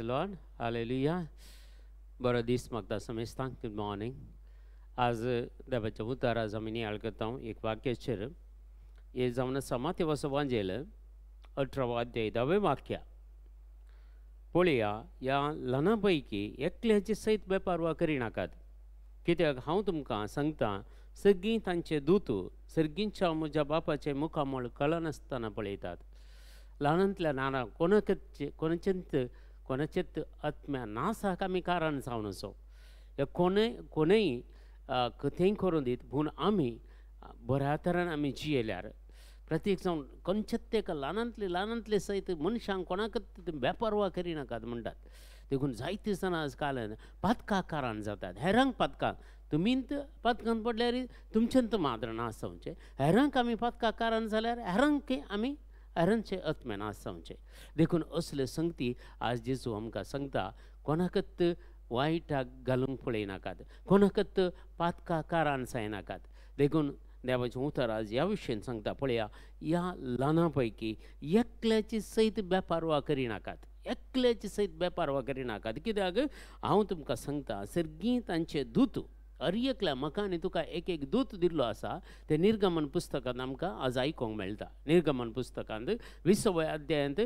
Lord hallelujah. बरो दीस मागता समेस्तांक. Good morning. आज देवाच्या उतार आज आमी नियाळ करता एक वाक्याचेर. हे जावन आसा माथ्येव वांजेल 18 अध्याय 10 वाक्य. पळया, ह्या ल्हाना पैकी एकल्याची सयत बेपारवा करिनाकात, कित्याक हांव तुमकां सांगता, सगळीं तांचे दूत सर्गींच्या म्हज्या बापाचे मुखामळ कळनासतना पळयतात. ल्हानांतल्या ल्हाना कोणाचेत आत्म्या नासाक आमी कारण जावन असो. हे कोणेय कथेय करून दीत, पूण आमी बऱ्या तरेन आमी जियेल्यार प्रत्येक जावन खंयचेच तेका ल्हानांतले सयत मनशांक कोणाकच बेपारवा करिनाकात म्हणटात. देखून जायते जाण आज काल पातकां कारण जातात. हेरांक पातकां तुमींत पातकांत पडल्यार तुमच्यांत मात्र नास जावचें. हेरांक आमी पातकां कारण जाल्यार हेरांक आमी हेरांचे आत्मे नास जावचे. देखून असले संगती आज जेजू आमकां सांगता, कोणाकच वायटाक घालूंक पळयनाकात, कोणाकच पातकां कारण जायनाकात. देखून देवाचें उतर आज ह्या विशयान सांगता, पळया, ह्या ल्हाना पैकी एकल्याची सयत बेपारवा करिनाकात. एकल्याची सयत बेपारवा करिनाकात, कित्याक हांव तुमकां सांगता, सर्गीं तांचे दूत हर एकल्या म्हाका आनी तुका एक एक दूत दिल्लो आसा. ते निर्गमन पुस्तकांत आमकां आज आयकोंक मेळटा. निर्गमन पुस्तकांत 20व्या अध्यायांत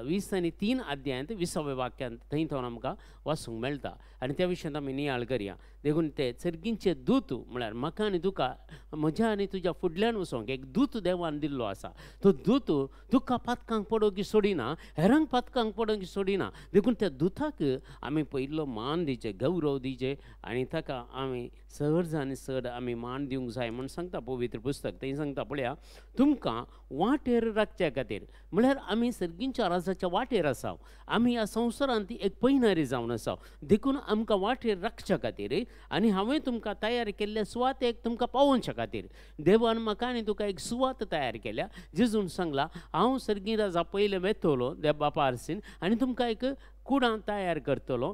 20 आनी 3 अध्यायांत 20व्या वाक्यांत थंय आमकां वाचूंक मेळटा. आनी त्या विशयान आमी नियाळ करया. देखून ते सर्गींचे दूत म्हळ्यार म्हाका आनी तुका, म्हज्या आनी तुज्या फुडल्यान वचोंक एक दूत देवान दिल्लो आसा. तो दूत तुका पातकांक पडोवंक सोडिना, हेरांक पातकांक पडोवंक सोडिना. देखून त्या दुताक आमी पयलो मान दिचे, गौरव दिचे, आनी ताका आमी चड आनी चड आमी मान दिवंक जाय म्हूण सांगता पवित्र पुस्तक. थंय सांगता, पळया, तुमकां वाटेर राखच्या खातीर, म्हळ्यार आमी सर्गींच्या राजाच्या वाटेर आसा. आमी ह्या संवसारांत एक पैनारी जावन आसा. देखून आमकां वाटेर राखच्या खातीर आनी हांवें तुमकां तयार केल्ल्या सुवातेक तुमकां पावोवच्या खातीर देवान म्हाका आनी तुका एक सुवात तयार केल्या. जेजून सांगला, हांव सर्गी राजा पयलें वेतलो देव बापा आरसीन, आनी तुमकां एक कुडां तयार करतलो.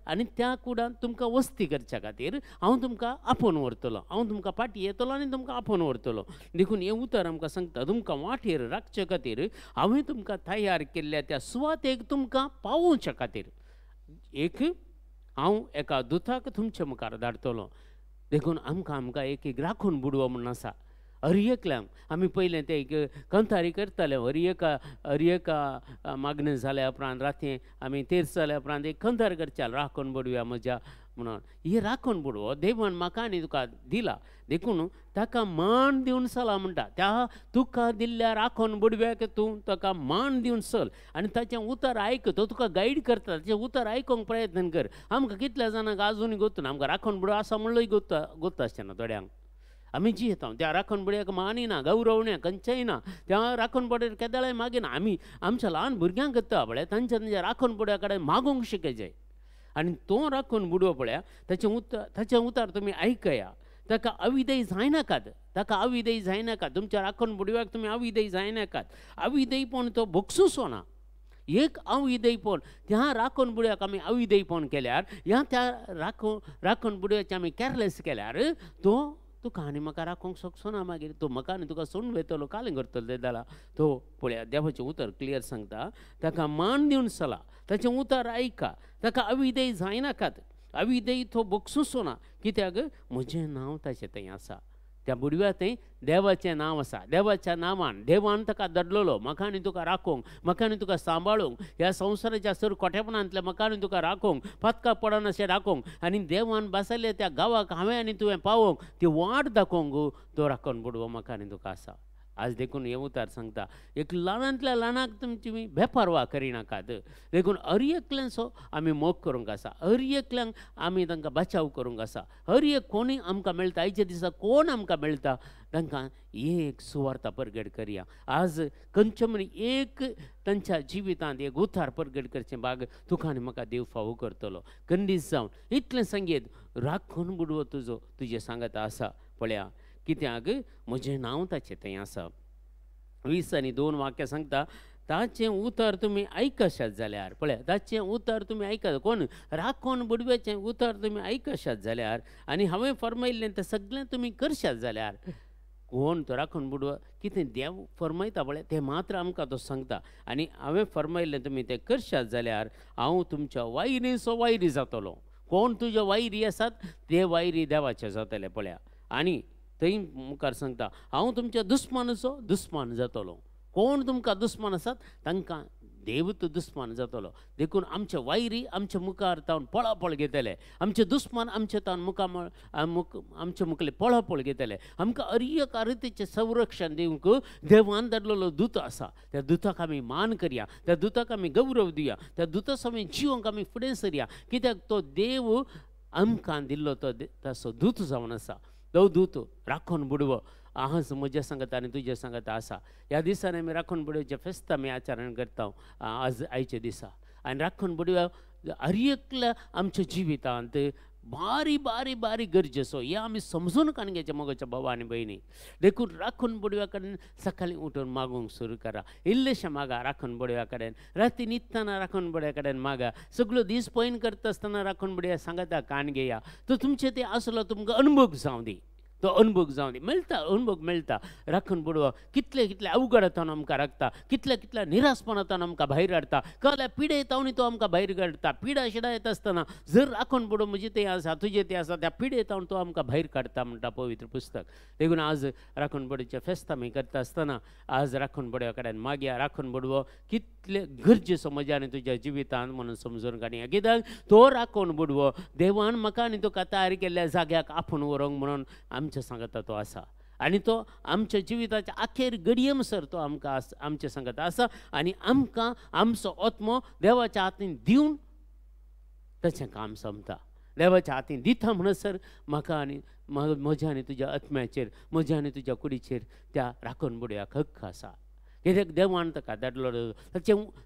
आनी त्या कुडांत तुमकां वस्ती करच्या खातीर हांव तुमकां आपोवन व्हरतलो. हांव तुमकां फाटीं येतलो आनी तुमकां आपोवन व्हरतलो. देखून हें उतर आमकां सांगता, तुमकां वाटेर राखचे खातीर हांवें तुमकां तयार केल्ल्या त्या सुवातेक तुमकां पावोवच्या खातीर एक हांव एका दुताक तुमचे मुखार धाडटलो. देखून आमकां एक राखून बुडवो म्हूण आसा. हर एकल्यांक आमी पयलें ते एक कंथारी करताले. हर एका मागणें जाल्या उपरांत राती आमी तेर्स जाल्या उपरांत एक कंथार करचाल, राखून बुडव्या म्हज्या म्हणून. ही राखून बुडवो देवान म्हाका आनी तुका दिला. देखून ताका मान दिवन चला म्हणटा. त्या तुका दिल्ल्या राखून बुडव्याक तूं ताका मान दिवन चल आनी ताचें उतर आयक. तो तुका गायड करता, ताचें उतर आयकोंक प्रयत्न कर. आमकां कितल्या जाणांक आजुनूय गोत्त ना. आमकां राखून बुडवो आसा म्हणलोय गोत्त आसचें ना थोड्यांक. आमी जियेता त्या राखण बुडयाक मानिना, गौरवण्या खंयचेय ना. त्या राखण बुडयार केदाळाय मागिना. आमी आमच्या ल्हान भुरग्यांक करता पळय, तांच्या राखण बुडया कडेन मागोंक शिकयचे. आनी तो राखून बुडवो पळया, ताचें उतर तुमी आयकया. ताका अविधेय जायनाकात. ताका अविधेय जायनाकात. तुमच्या राखण बुडव्याक तुमी अविधेय जायनाकात. अविधेयपण तो भोगसूचो ना. एक अविधेयपण त्या राखण बुडयाक आमी अविधेयपण केल्यार, ह्या त्या राखण बुडयाचे आमी केअरलेस केल्यार, तो तुका आनी म्हाका राखोंक शकचो ना. मागीर तो म्हाका आनी तुका सोडून वेतलो, कालें करतलो ते जाला. तो पळया, देवाचें उतर क्लियर सांगता, ताका मान दिवन चला, ताचें उतर आयका. ताका अविधेय जायनाकात. अविधेय तो भोगसूचो ना, कित्याक म्हजें नांव ताचें थंय आसा. त्या बुडव्या थंय देवाचें नांव आसा. देवाच्या नांवान देवान ताका धाडलेलो म्हाका आनी तुका राखोंक, म्हाका आनी तुका सांबाळूंक, ह्या संवसाराच्या सर कोठेपणांतल्या म्हाका आनी तुका राखोंक, पातकां पडना अशें राखोंक, आनी देवान बसयल्या त्या गांवाक हांवें आनी तुवें पावोंक, ती वाट दाखोवंक तो राखण बुडवो म्हाका आनी तुका आसा. आज देखून हे उतार सांगता, एक ल्हानांतल्या ल्हानाक तुमी बेपारवा करिनाकात. देखून हर एकल्यांचो आमी मोग करूंक आसा. हर एकल्यांक आमी तांकां बचाव करूंक आसा. हर एक कोणी आमकां मेळटा, आयच्या दिसा कोण आमकां मेळटा, तांकां एक सुवार्ता परगट करया. आज खंयचे म्हण एक तांच्या जिवितांत एक उतार परगट करचें भाग तुका आनी म्हाका देव फावो करतलो. खंडीत जावन इतलें सांगीत राखून बुडवो तुजें सांगता आसा. पळया, कित्याक म्हजें नांव ताचें थंय आसा. 20 आनी 2 वाक्य सांगता, ताचें उतर तुमी आयकशात जाल्यार, पळया, ताचें उतर तुमी आयकता. कोण राखण बुडव्याचें उतर तुमी आयकशात जाल्यार, आनी हांवें फरमायिल्लें तें सगळें तुमी करशात जाल्यार, कोण तो राखून बुडवा कितें देव फरमायता पळय तें मात्र आमकां तो सांगता. आनी हांवें फरमायल्लें तुमी तें करशात जाल्यार हांव तुमच्या वायरीचो वायरी जातलो. कोण तुज्या वायरी आसात ते वायरी देवाचे जातले पळया. आनी थंय मुखार सांगता हांव तुमच्या दुस्मानाचो दुस्मान जातलो. कोण तुमकां दुस्मान आसात तांकां देवूच दुस्मान जातलो. देखून आमचे वायरी आमच्या मुखार तावन पळापळ घेतले. आमचे दुस्मान आमचे तावन आमचे मुखले पळापळ घेतले. आमकां अरितेचें संरक्षण दिवंक देवान धाडलेलो दूत आसा. त्या दुताक आमी मान करया, त्या दुताक आमी गौरव दिया, त्या दुता समेत जिवंक आमी फुडें सरया. कित्याक तो देव आमकां दिल्लो तो तसो दूत जावन आसा. तो दूत राखून बुडवो आज म्हज्या सांगता आनी तुज्या सांगता आसा. ह्या दिसान आमी राखून बुडोवचे फेस्त आमी आचरण करता आज आयचे दिसा. आनी राखून बुडव्या हर आमच्या जिवितांत बारी बारी बारी गरजेचो हे आमी समजून काणगेचे मोगाच्या भावा आनी भयणी. देखून राखून बुडव्या कडेन सकाळीं उठून मागूंक सुरू करा. इल्लेशें मागा राखून बुडव्या कडेन. राती न्हिदतना राखून बुडव्या कडेन मागा. सगळो दीस पयन करता आसतना राखून बुडव्या सांगता काणगेया. तो तुमचे ते आसलो तुमकां अनुभव जावं दी. तो अनुभव जावं दी. मेळटा अनुभव मेळटा. राखून बुडवप कितले कितले अवघडांतल्यान आमकां राखता. कितल्या कितल्या निरासपणांतल्यान आमकां भायर हाडटा. कसल्या पिडेतावनी तो आमकां भायर काडटा. पिडा शिडा येता आसतना जर राखून बुडो म्हजें तें आसा तुजें तें आसा त्या पिडेतावन तो आमकां भायर काडटा म्हणटा पवित्र पुस्तक. देखून आज राखून बुडोवचें फेस्त आमी करता आसतना आज राखून बुडव्या कडेन मागया. राखून बुडवो कितले गरजेचो म्हज्या आनी तुज्या जिवितांत म्हणून समजून काडया. कित्याक तो राखून बुडवो देवान म्हाका आनी तुका तयार केल्ल्या जाग्याक आपूण व्हरूंक म्हणून आमच्या सांगता तो आसा. आनी तो आमच्या जिविताच्या आखेर घडये म्हणसर तो आमकां आमच्या सांगता आसा. आनी आमकां आमचो आत्मो देवाच्या हातीन दिवन ताचें काम सोंपता. देवाच्या हातीन दिता म्हणसर म्हाका आनी म्हज्या आनी तुज्या आत्म्याचेर म्हज्या आनी तुज्या कुडीचेर त्या राखून बुडव्याक हक्क आसा. कित्याक देवान ताका धाडलो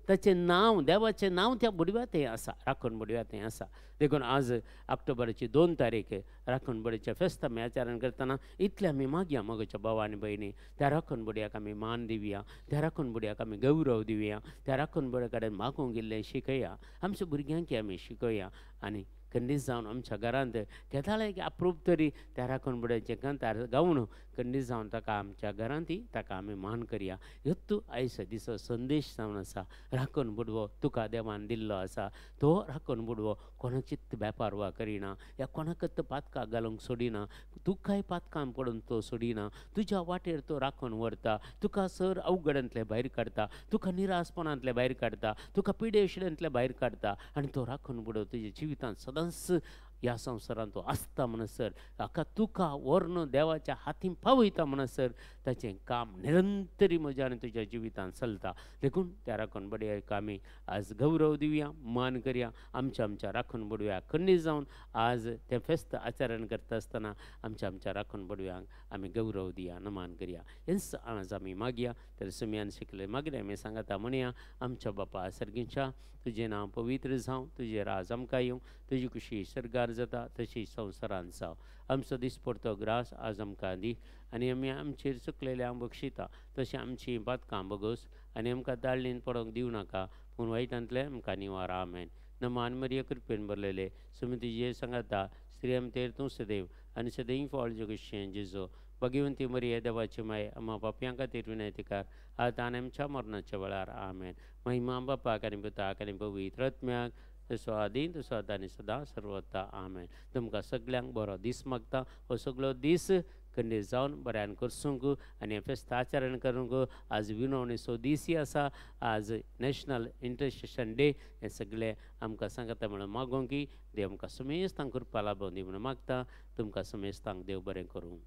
ताचें नांव देवाचें नांव त्या बुडव्यातय आसा. राखून बुडव्यातय आसा. देखून आज ऑक्टोबराची 2 तारीख राखून बुडयेचें फेस्त आमी आचरण करतना इतलें आमी मागया मोगाच्या भावा आनी भयणी. त्या राखून बुडयाक आमी मान दिवया. त्या राखून बुडयाक आमी गौरव दिवया. त्या राखून बुडया कडेन मागूंक गेल्लें शिकया. आमच्या भुरग्यांक आमी शिकया. आनी खंडीत जावन आमच्या घरांत केदाळे एक अप्रूप तरी त्या राखून बुडयाचें गंतार गावन खंडीत जावन ताका आमच्या घरांत ताका आमी मान करया. ह्यो आयचो दिसो संदेश जावन आसा. राखून बुडवो तुका देवान दिल्लो आसा. तो राखून बुडवो कोणाचीच बेपारवा करिना. या कोणाकच पातकां घालूंक सोडिना. तुकाय पातकां पडून तो सोडिना. तुज्या वाटेर तो राखून व्हरता. तुका सर अवघडांतले भायर काडटा. तुका निरासपणांतले भायर काडटा. तुका पिडे शिडेंतले भायर काडटा. आनी तो राखून बुडो तुज्या जिवितांत सदांच ह्या संवसारांत तो आसता म्हणसर हाका तुका व्हरून देवाच्या हातीन पावयता म्हणसर ताचें काम निरंतरी म्हज्या आनी तुज्या जिवितांत चलता. देखून त्या राखून बुडव्याक आमी आज गौरव दिवया. मान करया. आमच्या राखून बुडव्याक खंडीत जावन आज तें फेस्त आचरण करता आसतना आमच्या राखून बुडव्यांक आमी गौरव दिया नमान करया. हेंच आज आमी मागया. तर सुमयान शिकले मागले आमी सांगता म्हणया आमच्या बापा सर्गीच्या तुजें नांव पवित्र जावं. तुजें राज आमकां येवं. तुजी कुशी सर्गार जाता तशी संवसारांत जावं. आमचो दिसपडतो ग्रास आज आमकां दी. आनी आमी आमचेर चुकलेल्यांक बक्षिता तशें आमची पातकां बगोस. आनी आमकां दाळणेन पडोवंक दिवं नाका पूण वायटांतले आमकां निवार. आमेन. नमान मरिया कृपेन भरलेले सुमिती जे सांगता स्त्री आमचेर तूं सदैव आनी सदैव फळ जगतशें जेजो भगवंती मरिया देवाची माय आम्हा पापयां खातीर विनंती आतां आनी आमच्या मरणाच्या वेळार. आमेन. महिमा बापाक आनी पुताक आनी पवित्र आत्म्याक तसो आदीं तसो आतां आनी सदां सर्वता. आमेन. तुमकां सगल्यांक बरो दीस मागता. हो सगळो दीस खंडीत जावन बऱ्यान करसूंक आनी फेस्त आचरण करूंक आज विनवणेचो दिसूय आसा. आज नॅशनल इंटरसेशन डे. हें सगळें आमकां सांगता म्हणून मागोंक की देव आमकां समेस्तांक कृपा लाभूं दी म्हणून मागता. तुमकां समेस्तांक देव बरें करूं.